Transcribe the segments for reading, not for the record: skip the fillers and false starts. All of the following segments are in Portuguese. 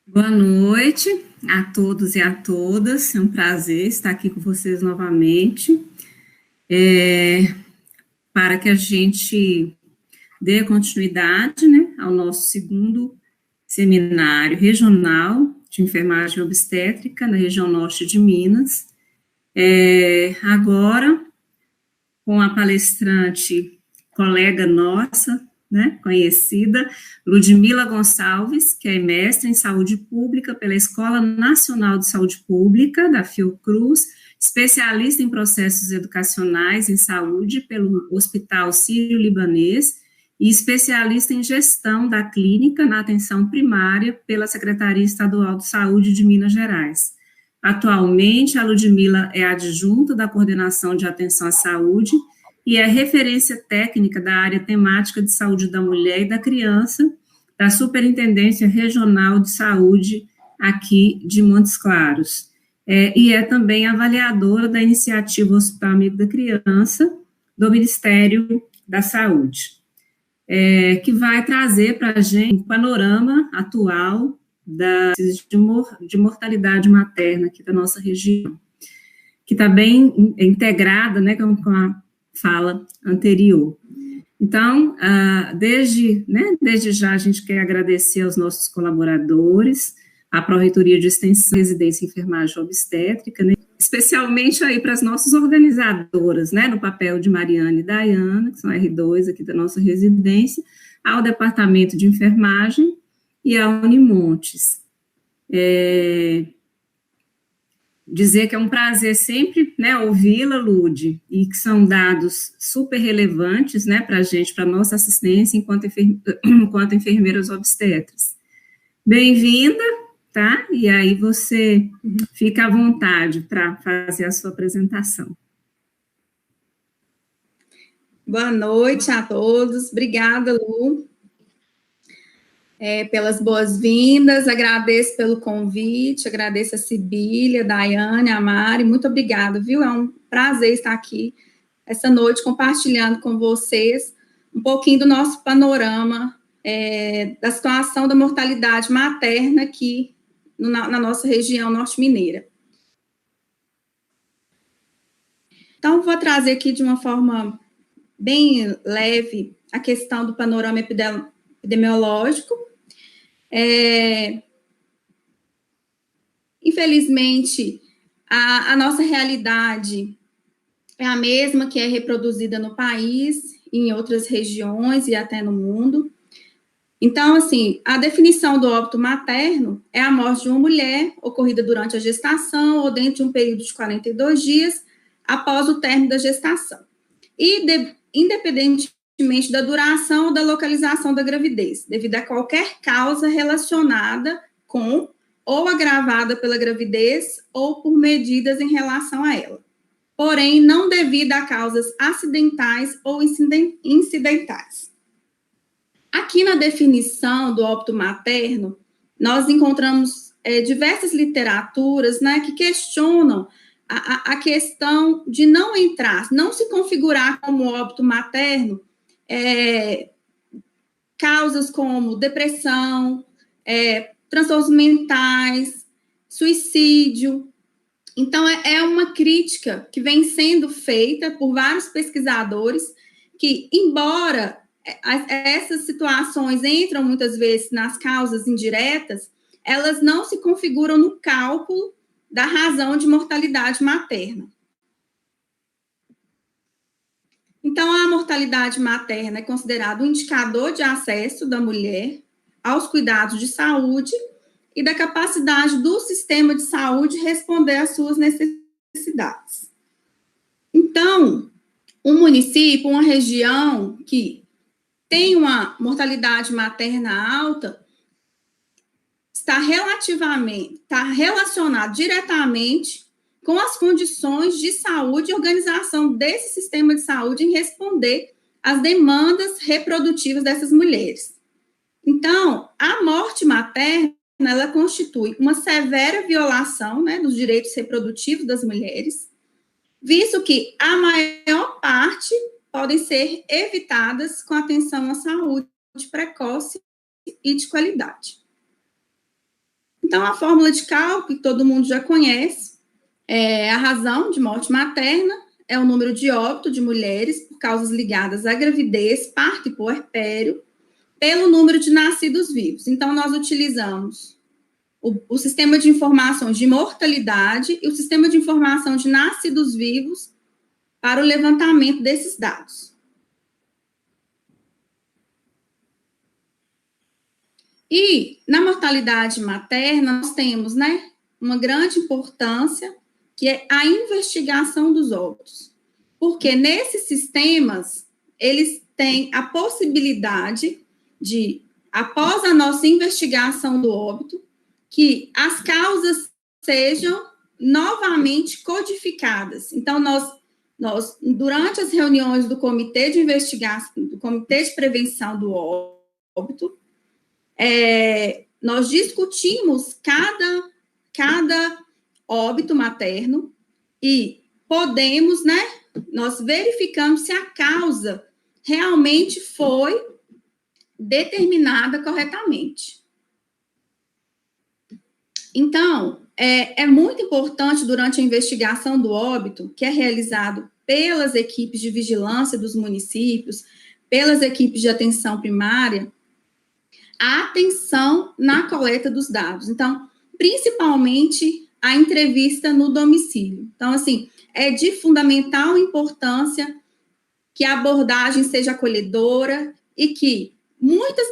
Boa noite a todos e a todas. É um prazer estar aqui com vocês novamente, para que a gente dê continuidade, né, ao nosso segundo seminário regional de enfermagem obstétrica na região norte de Minas. Agora, com a palestrante, colega nossa, né, conhecida, Ludmila Gonçalves, que é mestre em saúde pública pela Escola Nacional de Saúde Pública, da Fiocruz, especialista em processos educacionais em saúde pelo Hospital Sírio-Libanês e especialista em gestão da clínica na atenção primária pela Secretaria Estadual de Saúde de Minas Gerais. Atualmente, a Ludmila é adjunta da Coordenação de Atenção à Saúde e é referência técnica da área temática de saúde da mulher e da criança da Superintendência Regional de Saúde aqui de Montes Claros. E é também avaliadora da iniciativa Hospital Amigo da Criança do Ministério da Saúde, que vai trazer para a gente um panorama atual de mortalidade materna aqui da nossa região, que está bem integrada, né, com a fala anterior. Então, desde já a gente quer agradecer aos nossos colaboradores, à Pró-Reitoria de Extensão, Residência em Enfermagem Obstétrica, né, especialmente aí para as nossas organizadoras, né, no papel de Mariana e Dayana, que são R2 aqui da nossa residência, ao Departamento de Enfermagem e a Unimontes. Dizer que é um prazer sempre, né, ouvi-la, Lude, e que são dados super relevantes, né, para a gente, para a nossa assistência enquanto enfermeiras obstetras. Bem-vinda, tá? E aí você fica à vontade para fazer a sua apresentação. Boa noite a todos. Obrigada, Lu, pelas boas-vindas. Agradeço pelo convite, agradeço a Sibília, a Daiane, a Mari. Muito obrigada, viu? É um prazer estar aqui essa noite compartilhando com vocês um pouquinho do nosso panorama da situação da mortalidade materna aqui na nossa região norte-mineira. Então, vou trazer aqui de uma forma bem leve a questão do panorama epidemiológico. Infelizmente, a nossa realidade é a mesma que é reproduzida no país, em outras regiões e até no mundo. Então, assim, a definição do óbito materno é a morte de uma mulher ocorrida durante a gestação ou dentro de um período de 42 dias após o término da gestação. E, independentemente da duração ou da localização da gravidez, devido a qualquer causa relacionada com ou agravada pela gravidez ou por medidas em relação a ela. Porém, não devido a causas acidentais ou incidentais. Aqui na definição do óbito materno, nós encontramos diversas literaturas, né, que questionam a questão de não entrar, não se configurar como óbito materno causas como depressão, transtornos mentais, suicídio. Então, é uma crítica que vem sendo feita por vários pesquisadores que, embora essas situações entram muitas vezes nas causas indiretas, elas não se configuram no cálculo da razão de mortalidade materna. Então, a mortalidade materna é considerada um indicador de acesso da mulher aos cuidados de saúde e da capacidade do sistema de saúde responder às suas necessidades. Então, um município, uma região que tem uma mortalidade materna alta, está relacionado diretamente com as condições de saúde e organização desse sistema de saúde em responder às demandas reprodutivas dessas mulheres. Então, a morte materna, ela constitui uma severa violação, né, dos direitos reprodutivos das mulheres, visto que a maior parte podem ser evitadas com atenção à saúde precoce e de qualidade. Então, a fórmula de cálculo, que todo mundo já conhece, é a razão de morte materna, é o número de óbito de mulheres por causas ligadas à gravidez, parto e puerpério, pelo número de nascidos vivos. Então, nós utilizamos o sistema de informação de mortalidade e o sistema de informação de nascidos vivos para o levantamento desses dados. E na mortalidade materna, nós temos, né, uma grande importância, que é a investigação dos óbitos. Porque nesses sistemas, eles têm a possibilidade de, após a nossa investigação do óbito, que as causas sejam novamente codificadas. Então, nós durante as reuniões do Comitê de Investigação, do Comitê de Prevenção do Óbito, nós discutimos cada óbito materno e podemos, né, nós verificamos se a causa realmente foi determinada corretamente. Então, é muito importante durante a investigação do óbito, que é realizado pelas equipes de vigilância dos municípios, pelas equipes de atenção primária, a atenção na coleta dos dados. Então, principalmente a entrevista no domicílio. Então, assim, é de fundamental importância que a abordagem seja acolhedora e que muitas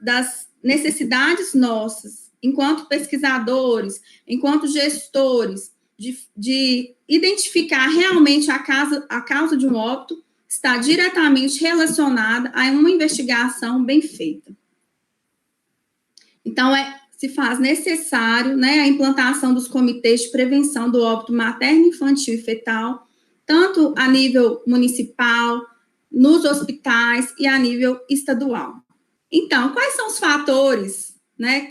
das necessidades nossas, enquanto pesquisadores, enquanto gestores, de identificar realmente a causa de um óbito, está diretamente relacionada a uma investigação bem feita. Então, se faz necessário, né, a implantação dos comitês de prevenção do óbito materno, infantil e fetal, tanto a nível municipal, nos hospitais e a nível estadual. Então, quais são os fatores, né,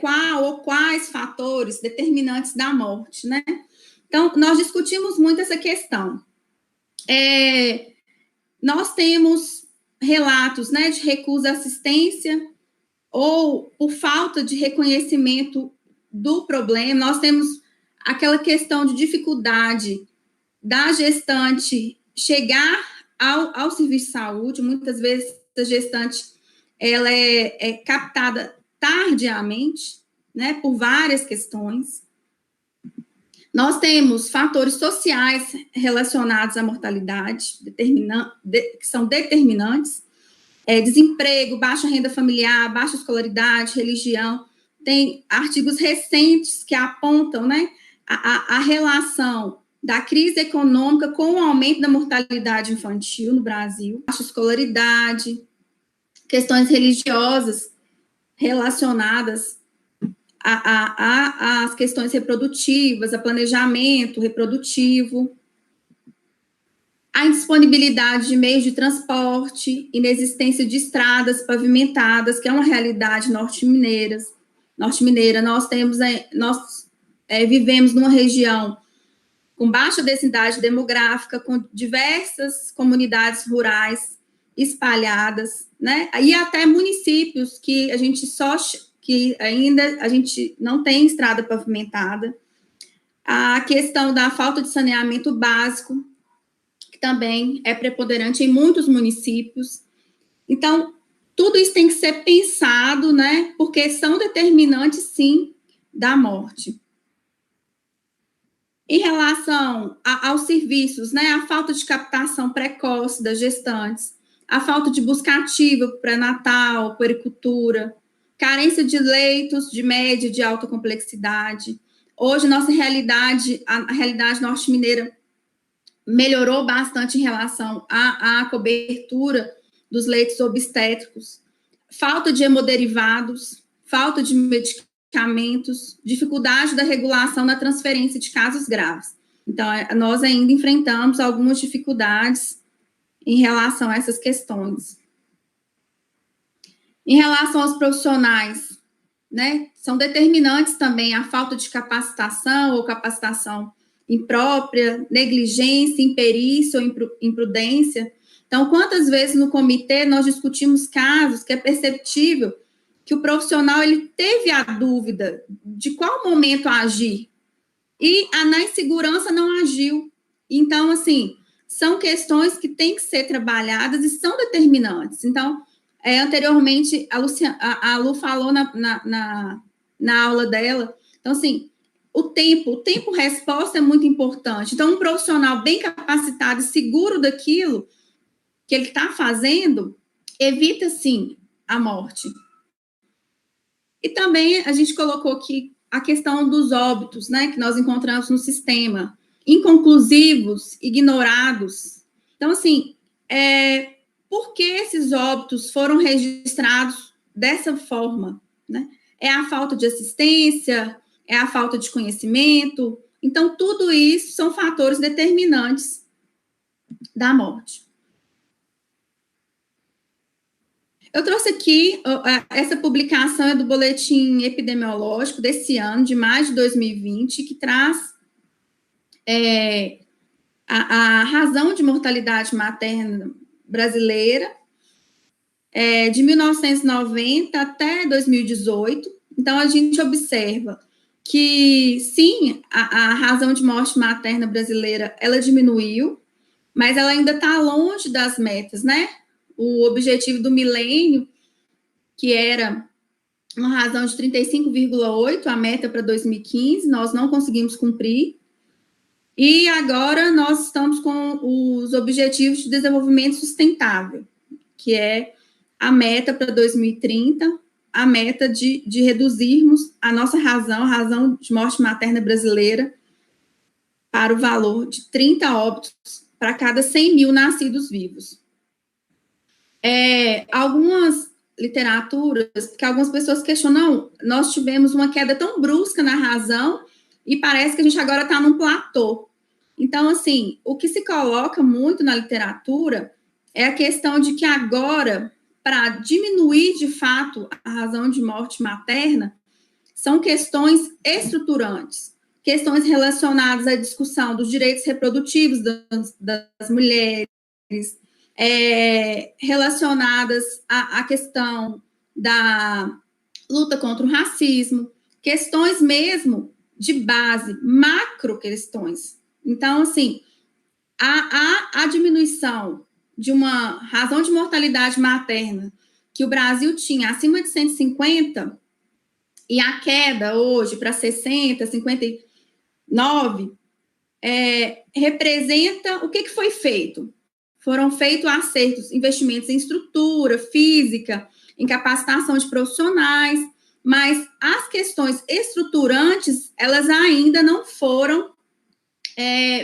quais fatores determinantes da morte, né? Então, nós discutimos muito essa questão. Nós temos relatos, né, de recusa à assistência ou por falta de reconhecimento do problema. Nós temos aquela questão de dificuldade da gestante chegar ao serviço de saúde. Muitas vezes a gestante ela é captada tardiamente, né, por várias questões. Nós temos fatores sociais relacionados à mortalidade, que são determinantes, desemprego, baixa renda familiar, baixa escolaridade, religião. Tem artigos recentes que apontam, né, a relação da crise econômica com o aumento da mortalidade infantil no Brasil, baixa escolaridade, questões religiosas relacionadas às questões reprodutivas, a planejamento reprodutivo, a indisponibilidade de meios de transporte, inexistência de estradas pavimentadas, que é uma realidade norte-mineira. Nós vivemos numa região com baixa densidade demográfica, com diversas comunidades rurais espalhadas, né? E até municípios que a gente não tem estrada pavimentada. A questão da falta de saneamento básico, que também é preponderante em muitos municípios. Então, tudo isso tem que ser pensado, né? Porque são determinantes, sim, da morte. Em relação aos serviços, né? A falta de captação precoce das gestantes, a falta de busca ativa para pré-natal, puericultura, carência de leitos de média e de alta complexidade. Hoje, a realidade norte-mineira melhorou bastante em relação à cobertura dos leitos obstétricos, falta de hemoderivados, falta de medicamentos, dificuldade da regulação da transferência de casos graves. Então, nós ainda enfrentamos algumas dificuldades em relação a essas questões. Em relação aos profissionais, né, são determinantes também a falta de capacitação ou capacitação imprópria, negligência, imperícia ou imprudência. Então, quantas vezes no comitê nós discutimos casos que é perceptível que o profissional ele teve a dúvida de qual momento agir e na insegurança não agiu. Então, assim, são questões que têm que ser trabalhadas e são determinantes. Então, anteriormente, a Lu falou na aula dela, então, assim, o tempo-resposta é muito importante. Então, um profissional bem capacitado e seguro daquilo que ele está fazendo, evita, sim, a morte. E também a gente colocou aqui a questão dos óbitos, né, que nós encontramos no sistema, inconclusivos, ignorados. Então, assim, por que esses óbitos foram registrados dessa forma, né? É a falta de assistência, é a falta de conhecimento. Então, tudo isso são fatores determinantes da morte. Eu trouxe aqui, essa publicação é do boletim epidemiológico desse ano, de maio de 2020, que traz a razão de mortalidade materna brasileira de 1990 até 2018. Então, a gente observa que, sim, a razão de morte materna brasileira, ela diminuiu, mas ela ainda está longe das metas, né? O objetivo do milênio, que era uma razão de 35,8, a meta para 2015, nós não conseguimos cumprir. E agora nós estamos com os Objetivos de Desenvolvimento Sustentável, que é a meta para 2030, a meta de reduzirmos a nossa razão, a razão de morte materna brasileira, para o valor de 30 óbitos para cada 100 mil nascidos vivos. Algumas literaturas, que algumas pessoas questionam, nós tivemos uma queda tão brusca na razão e parece que a gente agora está num platô. Então, assim, o que se coloca muito na literatura é a questão de que agora, para diminuir de fato a razão de morte materna, são questões estruturantes, questões relacionadas à discussão dos direitos reprodutivos das mulheres, relacionadas à questão da luta contra o racismo, questões mesmo de base, macro questões. Então, assim, a diminuição de uma razão de mortalidade materna que o Brasil tinha acima de 150 e a queda hoje para 60, 59, representa o que foi feito. Foram feitos acertos, investimentos em estrutura física, em capacitação de profissionais, mas as questões estruturantes, elas ainda não foram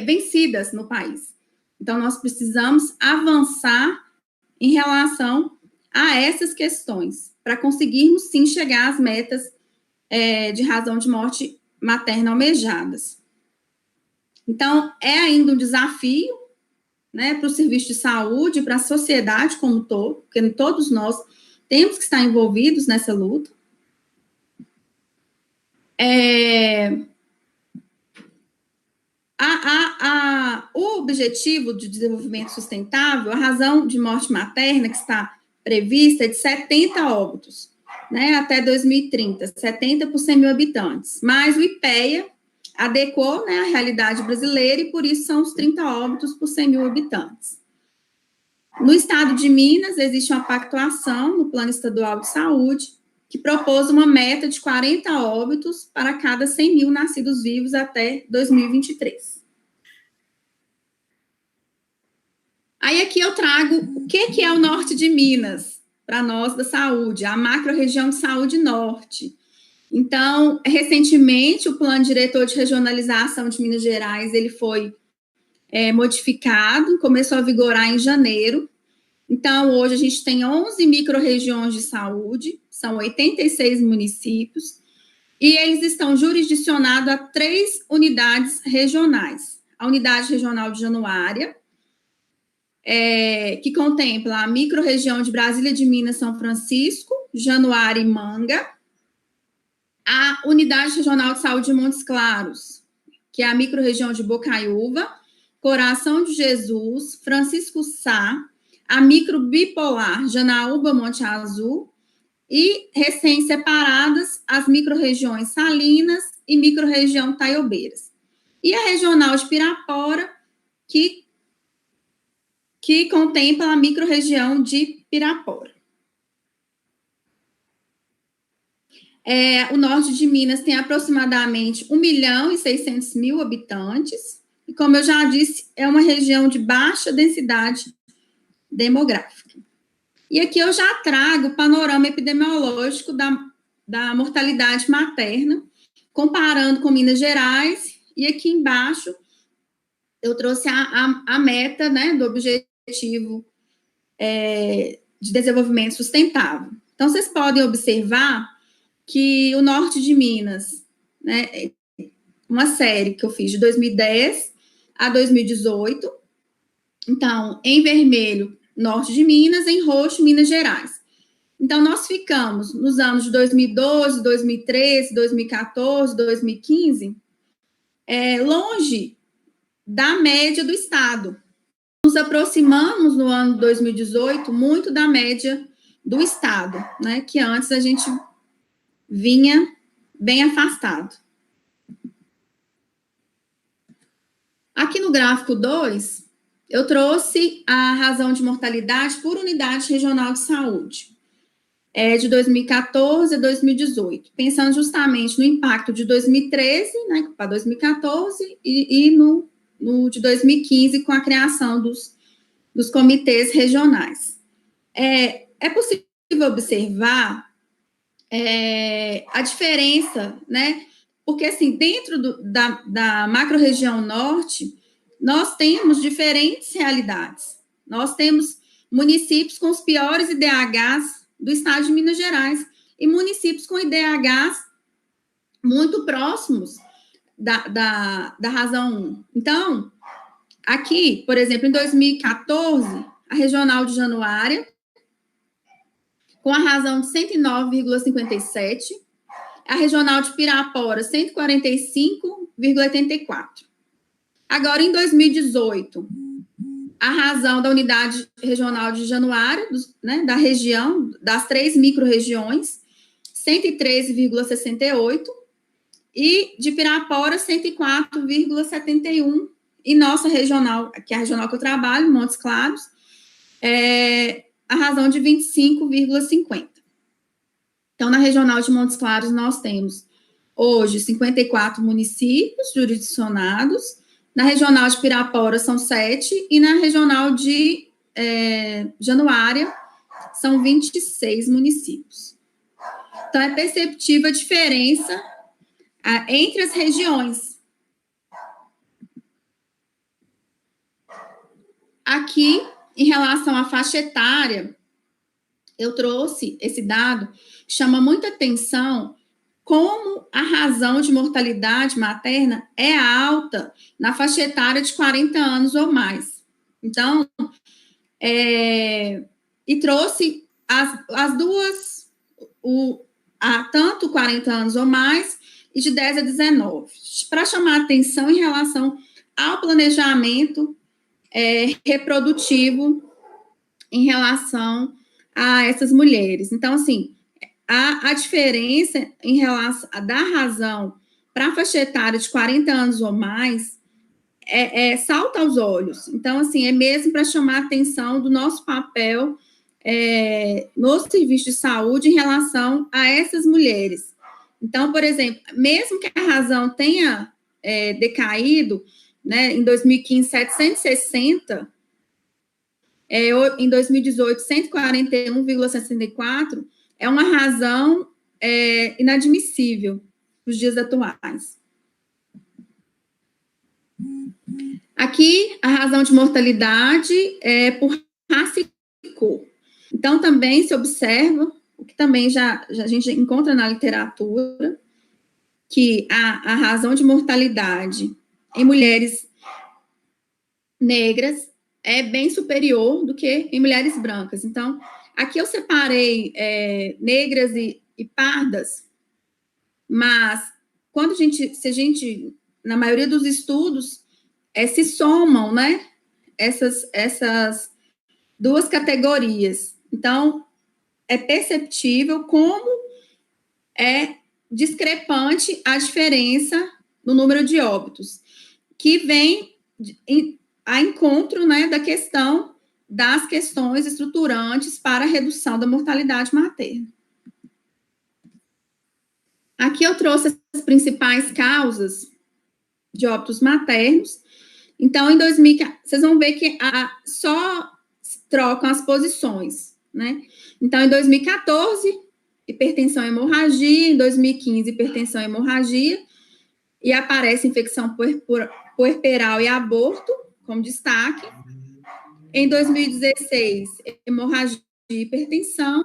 vencidas no país. Então, nós precisamos avançar em relação a essas questões, para conseguirmos, sim, chegar às metas de razão de morte materna almejadas. Então, é ainda um desafio, né, para o serviço de saúde, para a sociedade como um todo, porque todos nós temos que estar envolvidos nessa luta. O objetivo de desenvolvimento sustentável, a razão de morte materna que está prevista é de 70 óbitos, né, até 2030, 70 por 100 mil habitantes. Mas o IPEA adequou, né, a realidade brasileira e por isso são os 30 óbitos por 100 mil habitantes. No estado de Minas, existe uma pactuação no Plano Estadual de Saúde que propôs uma meta de 40 óbitos para cada 100 mil nascidos vivos até 2023. Aí aqui eu trago o que é o norte de Minas, para nós da saúde, a macro-região de saúde norte. Então, recentemente, o Plano Diretor de Regionalização de Minas Gerais, ele foi modificado, começou a vigorar em janeiro. Então, hoje a gente tem 11 micro-regiões de saúde, são 86 municípios, e eles estão jurisdicionados a 3 unidades regionais. A Unidade Regional de Januária, que contempla a micro-região de Brasília de Minas, São Francisco, Januária e Manga. A Unidade Regional de Saúde de Montes Claros, que é a micro-região de Bocaiúva, Coração de Jesus, Francisco Sá, a micro-bipolar Janaúba, Monte Azul, e recém-separadas as microrregiões Salinas e microrregião Taiobeiras. E a regional de Pirapora, que contempla a microrregião de Pirapora. O norte de Minas tem aproximadamente 1.600.000 habitantes, e como eu já disse, é uma região de baixa densidade demográfica. E aqui eu já trago o panorama epidemiológico da mortalidade materna, comparando com Minas Gerais, e aqui embaixo eu trouxe a meta, né, do objetivo de desenvolvimento sustentável. Então, vocês podem observar que o norte de Minas, né, uma série que eu fiz de 2010 a 2018, então, em vermelho, norte de Minas, em roxo, Minas Gerais. Então, nós ficamos nos anos de 2012, 2013, 2014, 2015, longe da média do estado. Nos aproximamos no ano de 2018 muito da média do estado, né, que antes a gente vinha bem afastado. Aqui no gráfico 2, eu trouxe a razão de mortalidade por unidade regional de saúde, de 2014 a 2018, pensando justamente no impacto de 2013, né, para 2014, e no de 2015, com a criação dos comitês regionais. É possível observar a diferença, né? Porque, assim, dentro da macro-região norte, nós temos diferentes realidades. Nós temos municípios com os piores IDHs do estado de Minas Gerais e municípios com IDHs muito próximos da razão 1. Então, aqui, por exemplo, em 2014, a regional de Januária, com a razão de 109,57, a regional de Pirapora, 145,84. Agora, em 2018, a razão da unidade regional de Januária, né, da região, das 3 micro-regiões, 113,68, e de Pirapora, 104,71, e nossa regional, que é a regional que eu trabalho, Montes Claros, a razão de 25,50. Então, na regional de Montes Claros, nós temos hoje 54 municípios jurisdicionados, na regional de Pirapora são 7, e na regional de Januária são 26 municípios. Então, é perceptível a diferença entre as regiões. Aqui, em relação à faixa etária, eu trouxe esse dado, chama muita atenção como a razão de mortalidade materna é alta na faixa etária de 40 anos ou mais. Então, e trouxe as duas, tanto 40 anos ou mais e de 10 a 19, para chamar atenção em relação ao planejamento reprodutivo em relação a essas mulheres. Então, assim, a diferença em relação da razão para a faixa etária de 40 anos ou mais salta aos olhos. Então, assim, é mesmo para chamar a atenção do nosso papel no serviço de saúde em relação a essas mulheres. Então, por exemplo, mesmo que a razão tenha decaído, né, em 2015, 760, em 2018, 141,64, é uma razão inadmissível nos dias atuais. Aqui, a razão de mortalidade é por raça e cor. Então, também se observa, o que também já a gente encontra na literatura, que a razão de mortalidade em mulheres negras é bem superior do que em mulheres brancas. Então, aqui eu separei negras e pardas, mas quando na maioria dos estudos, se somam, né, essas duas categorias. Então, é perceptível como é discrepante a diferença no número de óbitos, que vem a encontro, né, da questão das questões estruturantes para a redução da mortalidade materna. Aqui eu trouxe as principais causas de óbitos maternos. Então, em 2000, vocês vão ver que só trocam as posições, né? Então, em 2014, hipertensão e hemorragia, em 2015, hipertensão e hemorragia, e aparece infecção puerperal e aborto como destaque. Em 2016, hemorragia e hipertensão.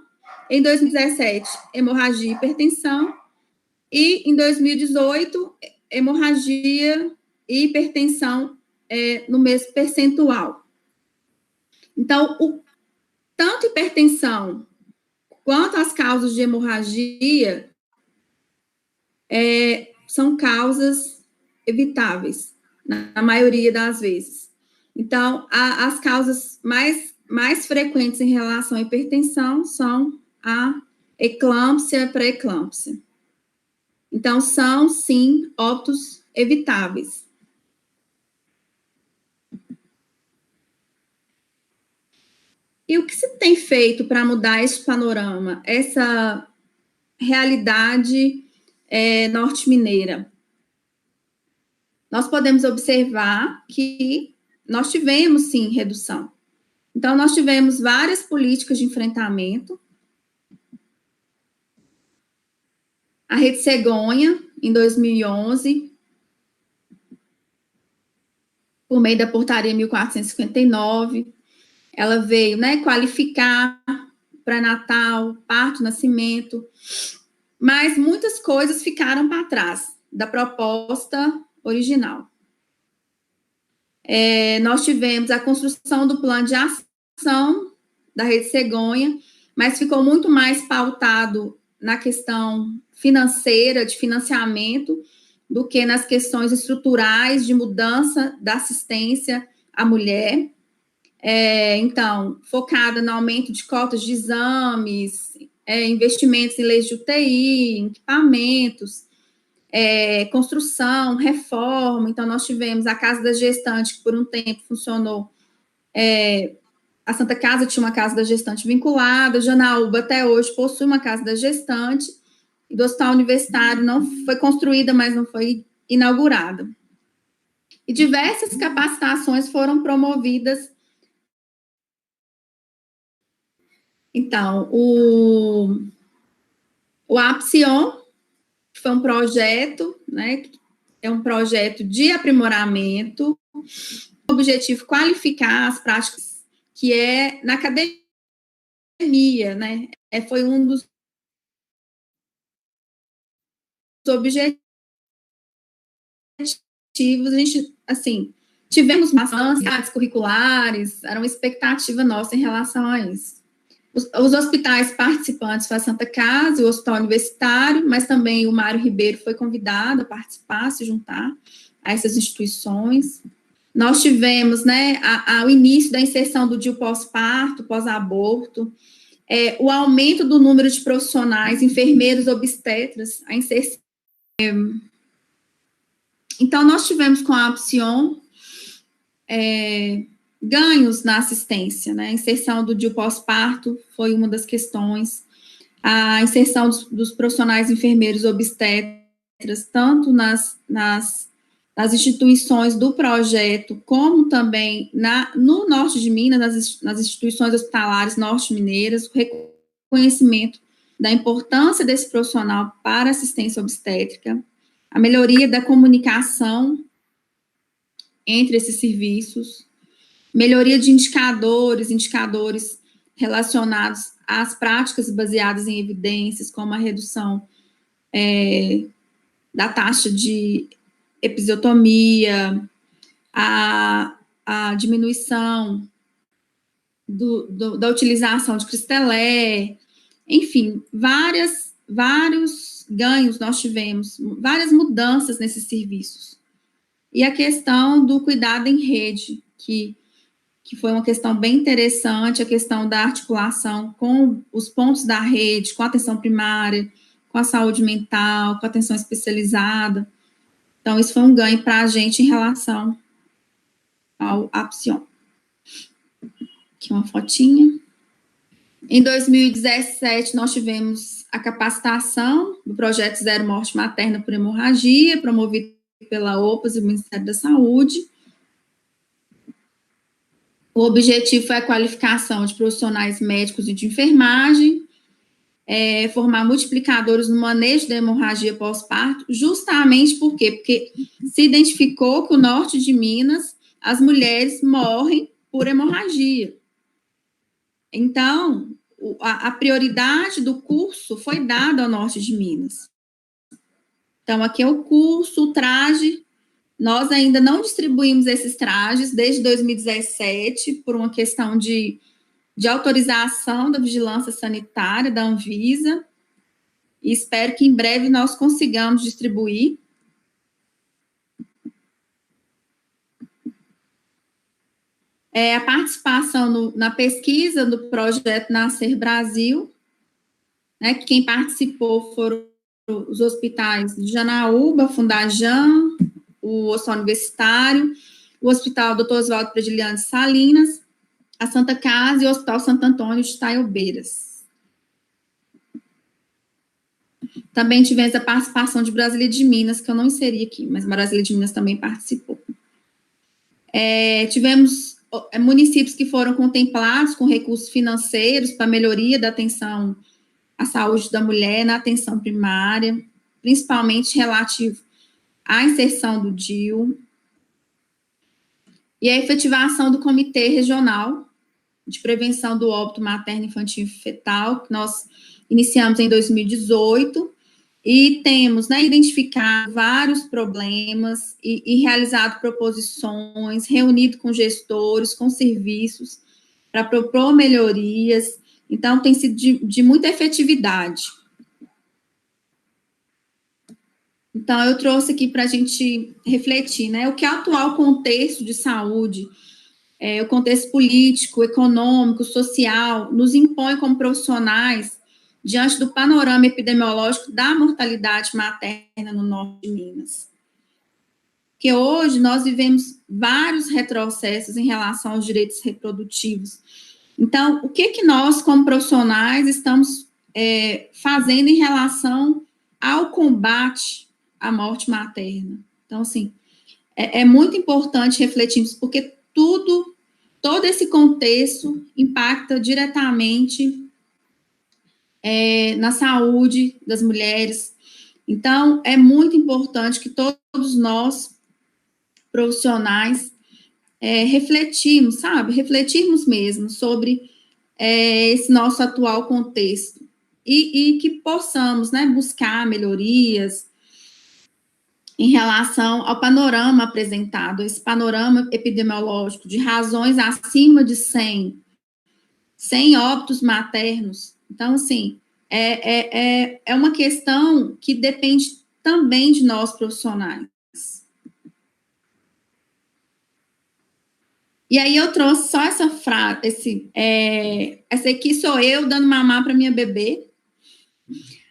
Em 2017, hemorragia e hipertensão. E em 2018, hemorragia e hipertensão no mesmo percentual. Então, tanto hipertensão quanto as causas de hemorragia são causas evitáveis, na maioria das vezes. Então, as causas mais frequentes em relação à hipertensão são a eclâmpsia e a pré-eclâmpsia. Então, são, sim, óbitos evitáveis. E o que se tem feito para mudar esse panorama, essa realidade norte-mineira? Nós podemos observar que nós tivemos, sim, redução. Então, nós tivemos várias políticas de enfrentamento. A Rede Cegonha, em 2011, por meio da portaria 1459, ela veio, né, qualificar pré-natal, parto, nascimento, mas muitas coisas ficaram para trás da proposta original. Nós tivemos a construção do plano de ação da Rede Cegonha, mas ficou muito mais pautado na questão financeira, de financiamento, do que nas questões estruturais de mudança da assistência à mulher. Então, focada no aumento de cotas de exames, investimentos em leis de UTI, equipamentos, construção, reforma. Então, nós tivemos a Casa da Gestante, que por um tempo funcionou. A Santa Casa tinha uma Casa da Gestante vinculada, Janaúba até hoje possui uma Casa da Gestante, e do Hospital Universitário não foi construída, mas não foi inaugurada. E diversas capacitações foram promovidas. Então, o APSION foi um projeto, né, é um projeto de aprimoramento, com o objetivo qualificar as práticas que na academia, né, foi um dos objetivos. A gente, assim, tivemos maçãs curriculares, era uma expectativa nossa em relação a isso. Os hospitais participantes foi a Santa Casa e o Hospital Universitário, mas também o Mário Ribeiro foi convidado a participar, se juntar a essas instituições. Nós tivemos, né, o início da inserção do DIU pós-parto, pós-aborto, o aumento do número de profissionais, enfermeiros, obstetras, a inserção. Então, nós tivemos com a APSION ganhos na assistência, né? A inserção do DIU pós-parto foi uma das questões, a inserção dos profissionais enfermeiros obstetras, tanto nas instituições do projeto, como também no norte de Minas, nas instituições hospitalares norte-mineiras, o reconhecimento da importância desse profissional para assistência obstétrica, a melhoria da comunicação entre esses serviços, melhoria de indicadores relacionados às práticas baseadas em evidências, como a redução da taxa de episiotomia, a diminuição da utilização de Cristelé, enfim, vários ganhos nós tivemos, várias mudanças nesses serviços. E a questão do cuidado em rede, que que foi uma questão bem interessante, a questão da articulação com os pontos da rede, com a atenção primária, com a saúde mental, com a atenção especializada. Então, isso foi um ganho para a gente em relação ao Apsion. Aqui uma fotinha. Em 2017, nós tivemos a capacitação do projeto Zero Morte Materna por Hemorragia, promovido pela OPAS e o Ministério da Saúde. O objetivo foi a qualificação de profissionais médicos e de enfermagem, formar multiplicadores no manejo da hemorragia pós-parto, justamente por quê? Porque se identificou que o norte de Minas, as mulheres morrem por hemorragia. Então, a prioridade do curso foi dada ao norte de Minas. Então, aqui é o curso, o traje. Nós ainda não distribuímos esses trajes desde 2017, por uma questão de autorização da vigilância sanitária, da Anvisa, e espero que em breve nós consigamos distribuir. A participação na pesquisa do projeto Nascer Brasil, né, que quem participou foram os hospitais de Janaúba, Fundajan, o Hospital Universitário, o Hospital Dr. Oswaldo Prediliano de Salinas, a Santa Casa e o Hospital Santo Antônio de Taiobeiras. Também tivemos a participação de Brasília de Minas, que eu não inseri aqui, mas Brasília de Minas também participou. Tivemos municípios que foram contemplados com recursos financeiros para melhoria da atenção à saúde da mulher na atenção primária, principalmente relativo à inserção do DIU, e a efetivação do Comitê Regional de Prevenção do Óbito Materno, Infantil e Fetal, que nós iniciamos em 2018, e temos, né, identificado vários problemas e realizado proposições, reunido com gestores, com serviços, para propor melhorias. Então, tem sido de muita efetividade. Então, eu trouxe aqui para a gente refletir, né, o que é o atual contexto de saúde, o contexto político, econômico, social, nos impõe como profissionais diante do panorama epidemiológico da mortalidade materna no norte de Minas. Porque hoje nós vivemos vários retrocessos em relação aos direitos reprodutivos. Então, o que nós, como profissionais, estamos fazendo em relação ao combate à morte materna? Então, assim, é muito importante refletirmos, porque todo esse contexto impacta diretamente na saúde das mulheres. Então, é muito importante que todos nós, profissionais, refletirmos mesmo sobre esse nosso atual contexto e que possamos, né, buscar melhorias em relação ao panorama apresentado, esse panorama epidemiológico de razões acima de 100 óbitos maternos. Então, assim, é uma questão que depende também de nós profissionais. E aí eu trouxe só essa frase, essa aqui sou eu dando mamar para minha bebê.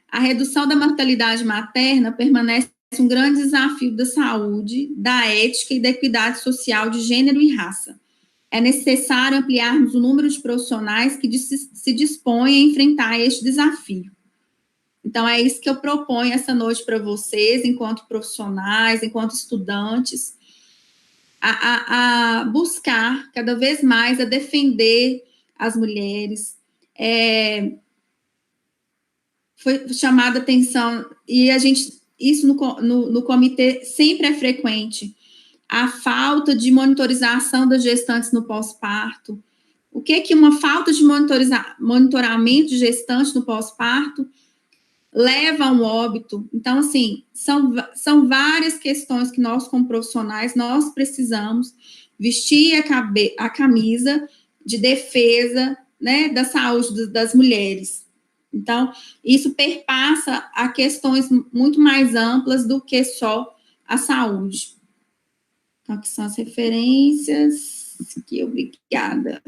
A redução da mortalidade materna permanece um grande desafio da saúde, da ética e da equidade social de gênero e raça. É necessário ampliarmos o número de profissionais que se dispõem a enfrentar este desafio. Então, é isso que eu proponho essa noite para vocês, enquanto profissionais, enquanto estudantes, a buscar cada vez mais a defender as mulheres. Foi chamada a atenção, e isso no comitê sempre é frequente, a falta de monitorização das gestantes no pós-parto. O que uma falta de monitoramento de gestante no pós-parto leva a um óbito? Então, assim, são várias questões que nós, como profissionais, nós precisamos vestir a camisa de defesa, né, da saúde das mulheres. Então, isso perpassa a questões muito mais amplas do que só a saúde. Então, aqui são as referências. Obrigada.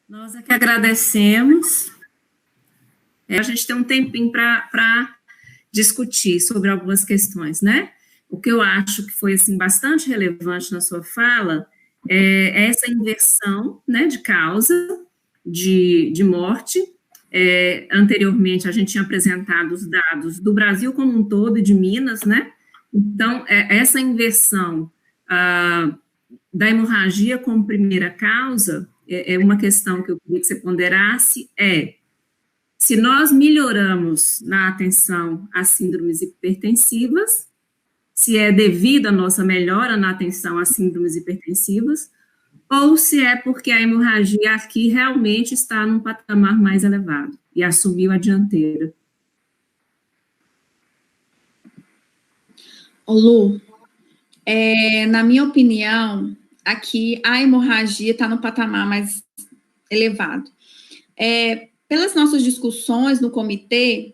Nós é que agradecemos. A gente tem um tempinho para discutir sobre algumas questões, né? O que eu acho que foi, assim, bastante relevante na sua fala é essa inversão, né, de causa de morte. Anteriormente, a gente tinha apresentado os dados do Brasil como um todo e de Minas, né? Então, essa inversão da hemorragia como primeira causa é uma questão que eu queria que você ponderasse, se nós melhoramos na atenção às síndromes hipertensivas, se é devido à nossa melhora na atenção às síndromes hipertensivas, ou se é porque a hemorragia aqui realmente está num patamar mais elevado e assumiu a dianteira. Lu, na minha opinião, aqui a hemorragia está no patamar mais elevado. Pelas nossas discussões no comitê,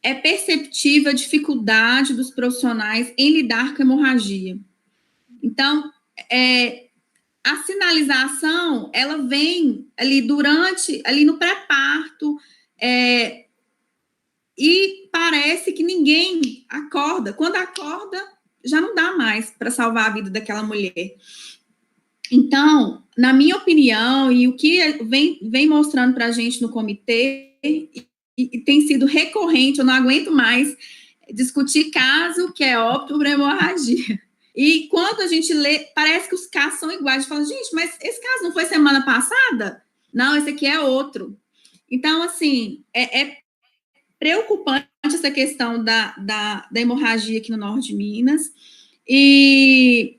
é perceptível a dificuldade dos profissionais em lidar com a hemorragia. Então, a sinalização, ela vem ali ali no pré-parto, e parece que ninguém acorda. Quando acorda, já não dá mais para salvar a vida daquela mulher. Então, na minha opinião, e o que vem mostrando para a gente no comitê, e tem sido recorrente, eu não aguento mais discutir caso que é óbito por hemorragia. E quando a gente lê, parece que os casos são iguais. A gente fala, gente, mas esse caso não foi semana passada? Não, esse aqui é outro. Então, assim, é preocupante essa questão da hemorragia aqui no norte de Minas. E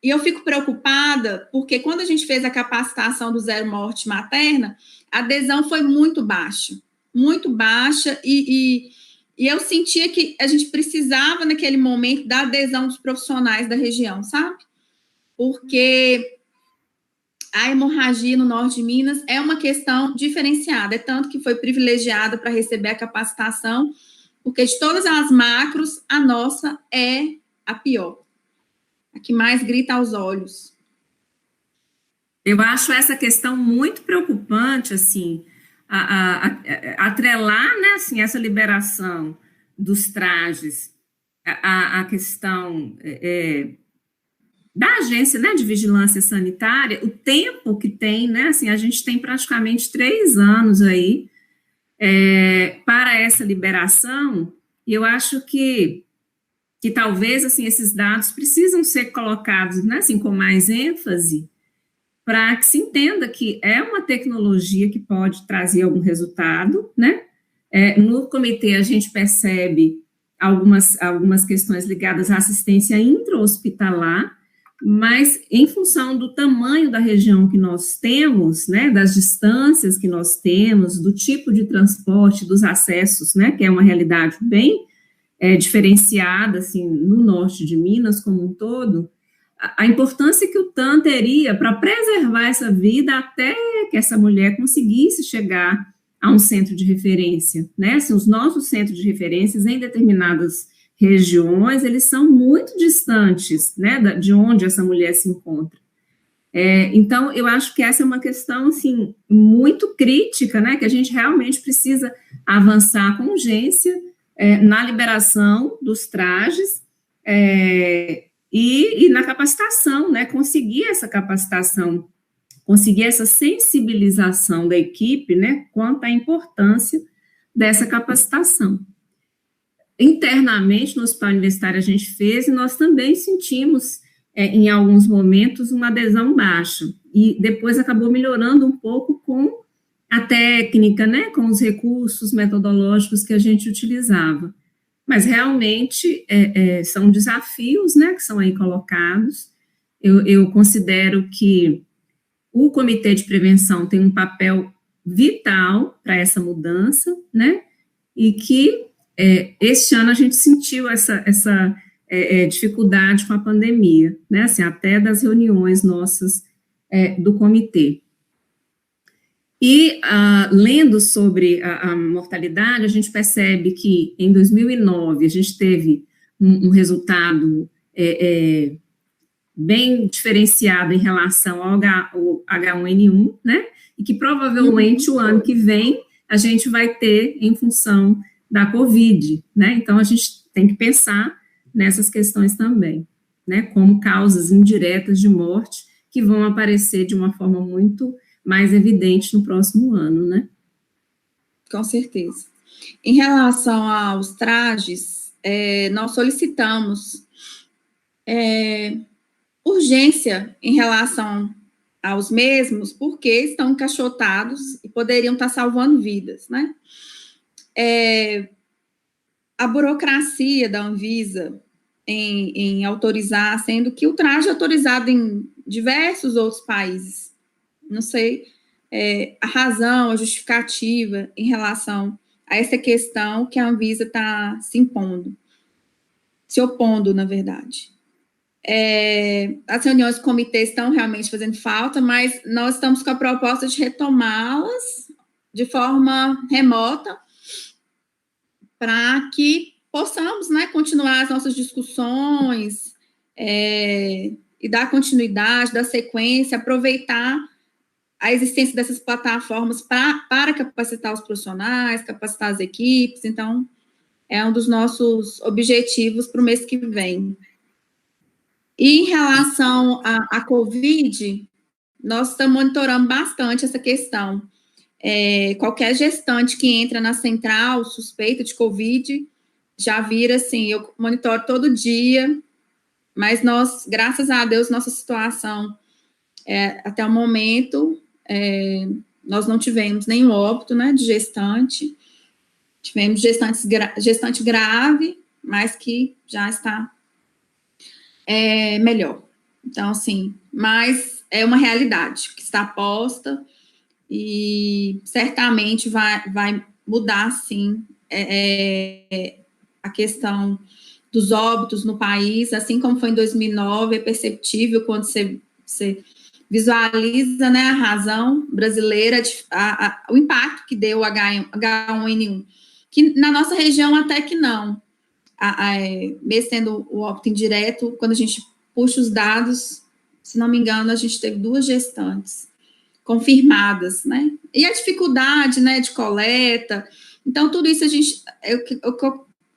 eu fico preocupada porque quando a gente fez a capacitação do Zero Morte Materna, a adesão foi muito baixa, e eu sentia que a gente precisava, naquele momento, da adesão dos profissionais da região, sabe? Porque a hemorragia no norte de Minas é uma questão diferenciada, é tanto que foi privilegiada para receber a capacitação, porque de todas as macros, a nossa é a pior, a que mais grita aos olhos. Eu acho essa questão muito preocupante, assim, atrelar, né, assim, essa liberação dos trajes, a questão da agência, né, de vigilância sanitária, o tempo que tem, né, assim, a gente tem praticamente 3 anos aí para essa liberação, e eu acho que talvez, assim, esses dados precisam ser colocados, né, assim, com mais ênfase, para que se entenda que é uma tecnologia que pode trazer algum resultado, né? No comitê a gente percebe algumas questões ligadas à assistência intra-hospitalar, mas em função do tamanho da região que nós temos, né, das distâncias que nós temos, do tipo de transporte, dos acessos, né, que é uma realidade bem diferenciada, assim, no norte de Minas como um todo, a importância que o TAM teria para preservar essa vida até que essa mulher conseguisse chegar a um centro de referência, né? Assim, os nossos centros de referências em determinadas regiões, eles são muito distantes, né, de onde essa mulher se encontra. Então, eu acho que essa é uma questão, assim, muito crítica, né, que a gente realmente precisa avançar com urgência na liberação dos trajes, e na capacitação, né, conseguir essa capacitação, conseguir essa sensibilização da equipe, né, quanto à importância dessa capacitação. Internamente, no hospital universitário a gente fez, e nós também sentimos, em alguns momentos, uma adesão baixa, e depois acabou melhorando um pouco com a técnica, né, com os recursos metodológicos que a gente utilizava. Mas realmente são desafios, né, que são aí colocados. Eu considero que o Comitê de Prevenção tem um papel vital para essa mudança, né, e que este ano a gente sentiu essa dificuldade com a pandemia, né, assim, até das reuniões nossas do comitê. E, lendo sobre a mortalidade, a gente percebe que, em 2009, a gente teve um resultado bem diferenciado em relação ao H1N1, né? E que provavelmente o ano que vem a gente vai ter em função da Covid, né? Então, a gente tem que pensar nessas questões também, né? Como causas indiretas de morte que vão aparecer de uma forma muito mais evidente no próximo ano, né? Com certeza. Em relação aos trajes, nós solicitamos urgência em relação aos mesmos, porque estão encaixotados e poderiam estar salvando vidas, né? A burocracia da Anvisa em autorizar, sendo que o traje é autorizado em diversos outros países. Não sei a razão, a justificativa em relação a essa questão que a Anvisa está se opondo, na verdade. As reuniões do comitê estão realmente fazendo falta, mas nós estamos com a proposta de retomá-las de forma remota para que possamos, né, continuar as nossas discussões e dar continuidade, dar sequência, aproveitar a existência dessas plataformas para capacitar os profissionais, capacitar as equipes. Então, é um dos nossos objetivos para o mês que vem. E em relação à Covid, nós estamos monitorando bastante essa questão. Qualquer gestante que entra na central suspeita de Covid, já vira assim, eu monitoro todo dia, mas nós, graças a Deus, nossa situação, até o momento, nós não tivemos nenhum óbito, né, de gestante, tivemos gestante grave, mas que já está melhor. Então, assim, mas é uma realidade que está posta e certamente vai mudar, sim, a questão dos óbitos no país, assim como foi em 2009, é perceptível quando você visualiza, né, a razão brasileira, o impacto que deu o H1N1, que na nossa região até que não, mesmo sendo o óbito indireto, quando a gente puxa os dados, se não me engano, a gente teve 2 gestantes confirmadas, né, e a dificuldade, né, de coleta, então tudo isso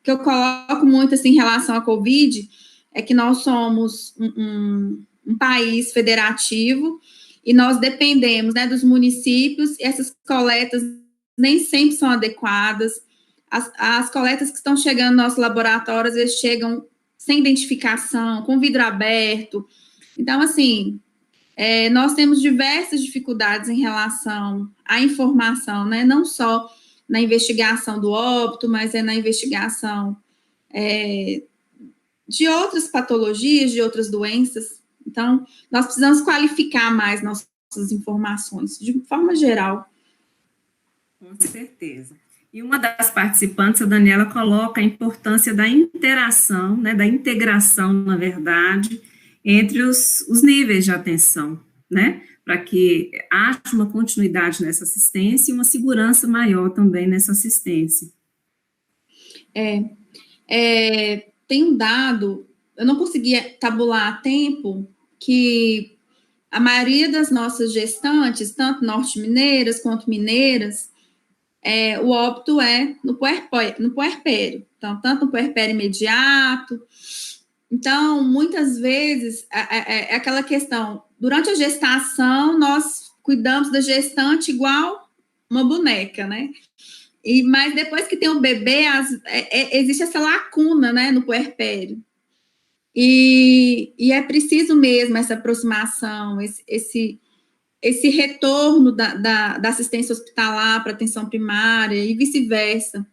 que eu coloco muito, assim, em relação à Covid, é que nós somos um país federativo e nós dependemos, né, dos municípios, e essas coletas nem sempre são adequadas. As coletas que estão chegando nos nossos laboratórios, eles chegam sem identificação, com vidro aberto. Então, assim, nós temos diversas dificuldades em relação à informação, né, não só na investigação do óbito, mas na investigação de outras patologias, de outras doenças. Então, nós precisamos qualificar mais nossas informações, de forma geral. Com certeza. E uma das participantes, a Daniela, coloca a importância da interação, né, da integração, na verdade, entre os níveis de atenção, né, para que haja uma continuidade nessa assistência e uma segurança maior também nessa assistência. Tem um dado, eu não conseguia tabular a tempo, que a maioria das nossas gestantes, tanto norte-mineiras quanto mineiras, o óbito é no puerpério. Então, tanto no puerpério imediato. Então, muitas vezes, é aquela questão, durante a gestação, nós cuidamos da gestante igual uma boneca, né? Mas depois que tem um bebê, existe essa lacuna, né, no puerpério. E é preciso mesmo essa aproximação, esse retorno da assistência hospitalar para atenção primária e vice-versa.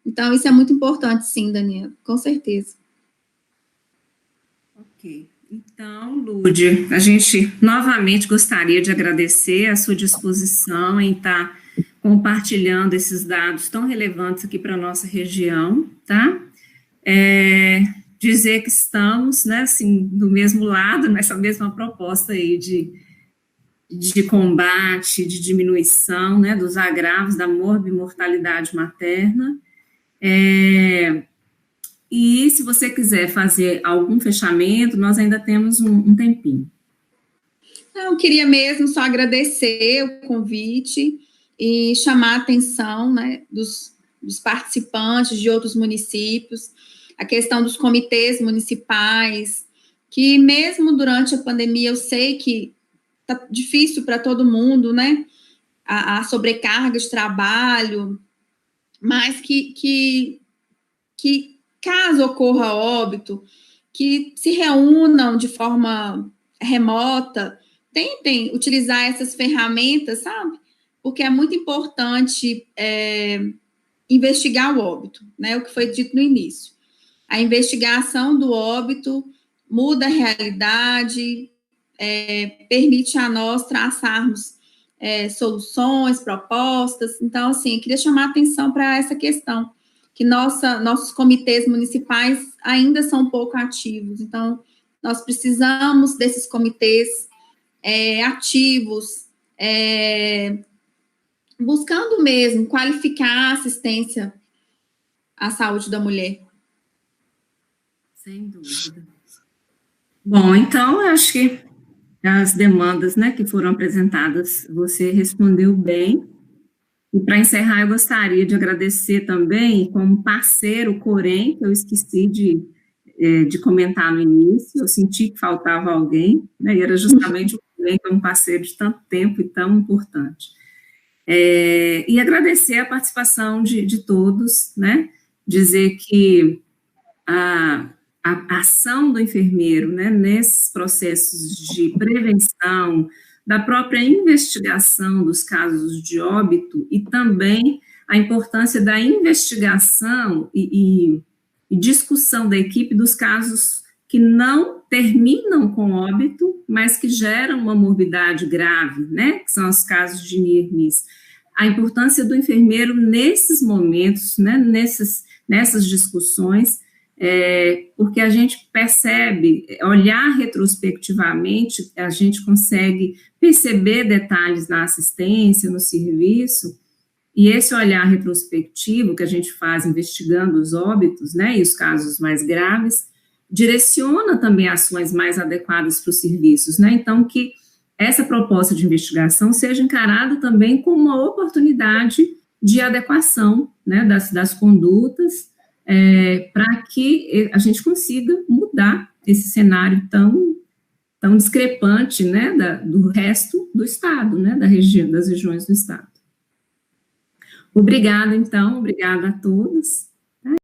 Então, isso é muito importante, sim, Daniela, com certeza. Ok. Então, Lúdia, a gente novamente gostaria de agradecer a sua disposição em estar compartilhando esses dados tão relevantes aqui para a nossa região, tá? Dizer que estamos, né, assim, do mesmo lado, nessa mesma proposta aí de combate, de diminuição, né, dos agravos da morbimortalidade materna, E se você quiser fazer algum fechamento, nós ainda temos um tempinho. Eu queria mesmo só agradecer o convite e chamar a atenção, né, dos participantes de outros municípios, a questão dos comitês municipais, que mesmo durante a pandemia, eu sei que está difícil para todo mundo, né, a sobrecarga de trabalho, mas que caso ocorra óbito, que se reúnam de forma remota, tentem utilizar essas ferramentas, sabe? Porque é muito importante investigar o óbito, né? O que foi dito no início. A investigação do óbito muda a realidade, permite a nós traçarmos soluções, propostas. Então, assim, eu queria chamar a atenção para essa questão, que nossos comitês municipais ainda são pouco ativos. Então, nós precisamos desses comitês ativos, buscando mesmo qualificar a assistência à saúde da mulher. Sem dúvida. Bom, então, eu acho que as demandas, né, que foram apresentadas, você respondeu bem. E para encerrar, eu gostaria de agradecer também, como parceiro, o Corém, que eu esqueci de comentar no início, eu senti que faltava alguém, né, e era justamente o Corém, que é um parceiro de tanto tempo e tão importante. E agradecer a participação de todos, né, dizer que a ação do enfermeiro, né, nesses processos de prevenção, da própria investigação dos casos de óbito e também a importância da investigação e discussão da equipe dos casos que não terminam com óbito, mas que geram uma morbidade grave, né, que são os casos de near-miss. A importância do enfermeiro nesses momentos, né, nessas discussões, porque a gente percebe, olhar retrospectivamente, a gente consegue perceber detalhes na assistência, no serviço, e esse olhar retrospectivo que a gente faz investigando os óbitos, né, e os casos mais graves, direciona também ações mais adequadas para os serviços, né, então que essa proposta de investigação seja encarada também como uma oportunidade de adequação, né, das condutas, para que a gente consiga mudar esse cenário tão discrepante, né, do resto do Estado, né, das regiões do Estado. Obrigada, então, obrigada a todos.